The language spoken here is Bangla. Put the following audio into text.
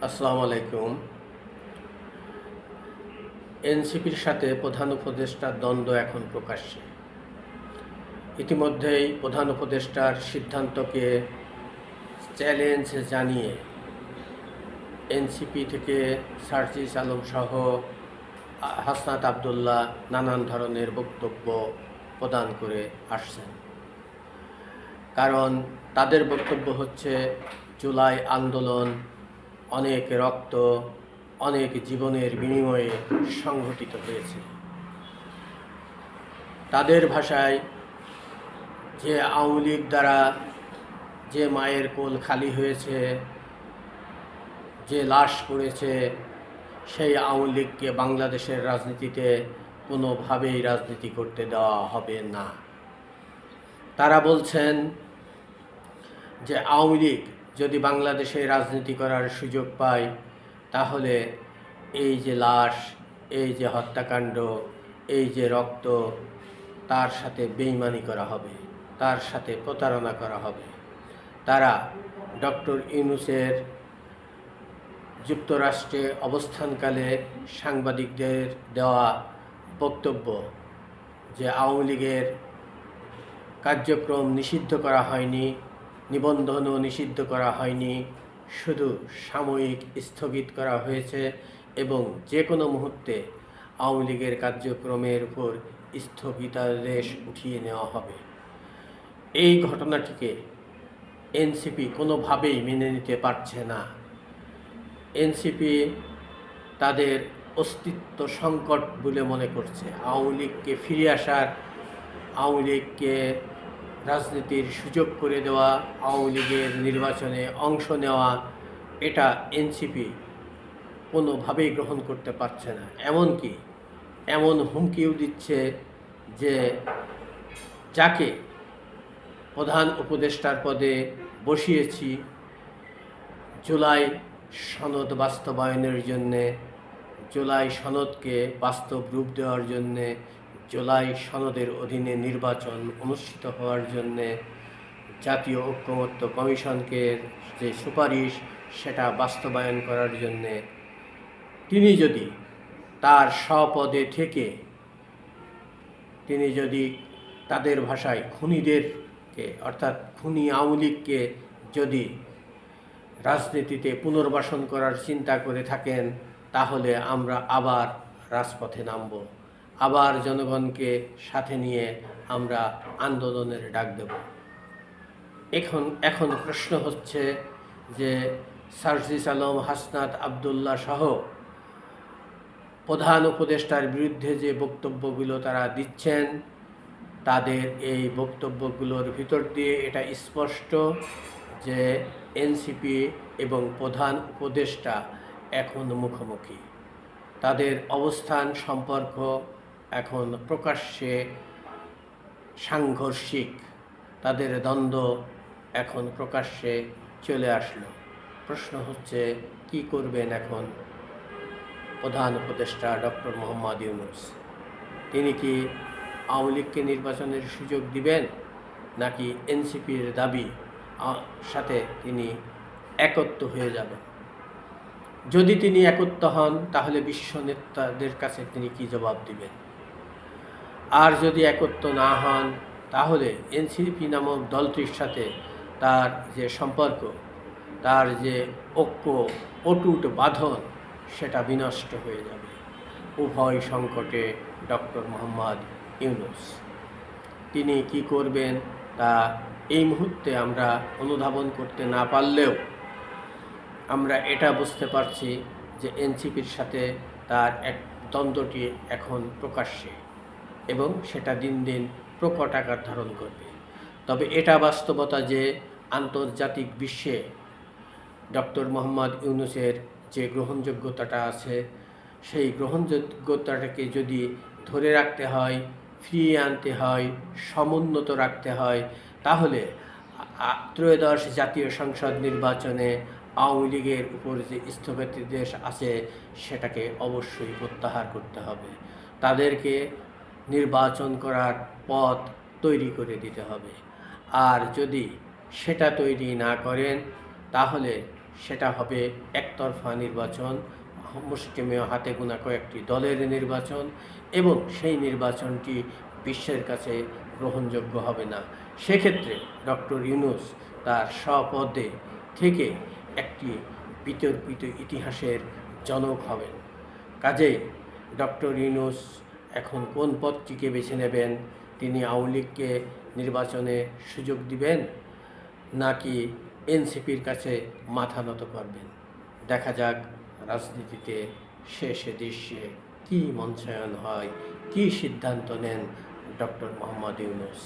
আসসালামু আলাইকুম। এনসিপির সাথে প্রধান উপদেষ্টার দ্বন্দ্ব এখন প্রকাশ্যে। ইতিমধ্যেই প্রধান উপদেষ্টার সিদ্ধান্তকে চ্যালেঞ্জ জানিয়ে এনসিপি থেকে সার্জিস আলম সহ হাসনাত আবদুল্লাহ নানান ধরনের বক্তব্য প্রদান করে আসছেন। কারণ তাদের বক্তব্য হচ্ছে জুলাই আন্দোলন অনেক রক্ত, অনেক জীবনের বিনিময়ে সংঘটিত হয়েছে। তাদের ভাষায় যে আওয়ামী লীগ দ্বারা যে মায়ের কোল খালি হয়েছে, যে লাশ পড়েছে, সেই আওয়ামী লীগকে বাংলাদেশের রাজনীতিতে কোনোভাবেই রাজনীতি করতে দেওয়া হবে না। তারা বলছেন যে আওয়ামী লীগ যদি বাংলাদেশে রাজনীতি করার সুযোগ পায়, তাহলে এই যে লাশ, এই যে হত্যাকাণ্ড, এই যে রক্ত, তার সাথে বেইমানি করা হবে, তার সাথে প্রতারণা করা হবে। তারা ডক্টর ইউনূসের যুক্তরাষ্ট্রে অবস্থানকালে সাংবাদিকদের দেওয়া বক্তব্য যে আওয়ামী লীগের কার্যক্রম নিষিদ্ধ করা হয়নি, নিবন্ধনও নিষিদ্ধ করা হয়নি, শুধু সাময়িক স্থগিত করা হয়েছে এবং যে কোনো মুহূর্তে আওয়ামী লীগের কার্যক্রমের উপর স্থগিতাদেশ উঠিয়ে নেওয়া হবে। এই ঘটনাটিকে এনসিপি কোনোভাবেই মেনে নিতে পারছে না। এনসিপি তাদের অস্তিত্ব সংকট বলে মনে করছে। আওয়ামী লীগকে ফিরে আসার, আওয়ামী লীগকে রাজনীতির সুযোগ করে দেওয়া, আওয়ামী লীগের নির্বাচনে অংশ নেওয়া, এটা এনসিপি কোনোভাবেই গ্রহণ করতে পারছে না। এমনকি এমন হুমকিও দিচ্ছে যে যাকে প্রধান উপদেষ্টার পদে বসিয়েছি জুলাই সনদ বাস্তবায়নের জন্যে, জুলাই সনদকে বাস্তব রূপ দেওয়ার জন্যে, জুলাই সনদের অধীনে নির্বাচন অনুষ্ঠিত হওয়ার জন্যে জাতীয় ঐক্যমত্য কমিশনকে যে সুপারিশ, সেটা বাস্তবায়ন করার জন্যে তিনি যদি তার স্বপদে থেকে তিনি যদি তাদের ভাষায় খুনিদেরকে, অর্থাৎ খুনি আওয়ামী লীগকে যদি রাজনীতিতে পুনর্বাসন করার চিন্তা করে থাকেন, তাহলে আমরা আবার রাজপথে নামব, আবার জনগণকে সাথে নিয়ে আমরা আন্দোলনের ডাক দেব। এখন প্রশ্ন হচ্ছে যে সার্জিস আলম, হাসনাত আবদুল্লাহ সহ প্রধান উপদেষ্টার বিরুদ্ধে যে বক্তব্যগুলো তারা দিচ্ছেন, তাদের এই বক্তব্যগুলোর ভিতর দিয়ে এটা স্পষ্ট যে এনসিপি এবং প্রধান উপদেষ্টা এখন মুখোমুখি। তাদের অবস্থান সম্পর্ক এখন প্রকাশ্যে সাংঘর্ষিক, তাদের দ্বন্দ্ব এখন প্রকাশ্যে চলে আসলো। প্রশ্ন হচ্ছে কি করবেন এখন প্রধান উপদেষ্টা ডক্টর মোহাম্মদ ইউনূস? তিনি কি আওয়ামী লীগকে নির্বাচনের সুযোগ দিবেন, নাকি এনসিপির দাবি সাথে তিনি একত্র হয়ে যাবেন? যদি তিনি একত্র হন, তাহলে বিশ্ব নেতাদের কাছে তিনি কি জবাব দিবেন? আর যদি একত্র না হন, তাহলে এনসিপি নামক দলটির সাথে তার যে সম্পর্ক, তার যে ঐক্য, অটুট বাঁধন, সেটা বিনষ্ট হয়ে যাবে। উভয় সংকটে ডক্টর মোহাম্মদ ইউনূস। তিনি কি করবেন তা এই মুহূর্তে আমরা অনুধাবন করতে না পারলেও আমরা এটা বুঝতে পারছি যে এনসিপির সাথে তার এক দ্বন্দ্বটি এখন প্রকাশ্যে এবং সেটা দিন দিন প্রকট আকার ধারণ করবে। তবে এটা বাস্তবতা যে আন্তর্জাতিক বিশ্বে ডক্টর মোহাম্মদ ইউনূসের যে গ্রহণযোগ্যতাটা আছে, সেই গ্রহণযোগ্যতাটাকে যদি ধরে রাখতে হয়, ফিরিয়ে আনতে হয়, সমুন্নত রাখতে হয়, তাহলে ত্রয়োদশ জাতীয় সংসদ নির্বাচনে আওয়ামী লীগের উপর যে স্থগিতাদেশ আছে, সেটাকে অবশ্যই প্রত্যাহার করতে হবে। তাদেরকে নির্বাচন করার পথ তৈরি করে দিতে হবে। আর যদি সেটা তৈরি না করেন, তাহলে সেটা হবে একতরফা নির্বাচন, মুষ্টিমেয় হাতে গোনা কয়েকটি দলের নির্বাচন, এবং সেই নির্বাচনটি বিশ্বের কাছে গ্রহণযোগ্য হবে না। সেক্ষেত্রে ডক্টর ইউনূস তার স্বপদে থেকে একটি বিতর্কিত ইতিহাসের জনক হবেন। কাজেই ডক্টর ইউনূস এখন কোন পথটিকে বেছে নেবেন? তিনি আওয়ামী লীগকে নির্বাচনে সুযোগ দিবেন, নাকি এনসিপির কাছে মাথা নত করবেন? দেখা যাক রাজনীতিতে শেষে দৃশ্যে কী মঞ্চায়ন হয়, কী সিদ্ধান্ত নেন ডক্টর মোহাম্মদ ইউনূস।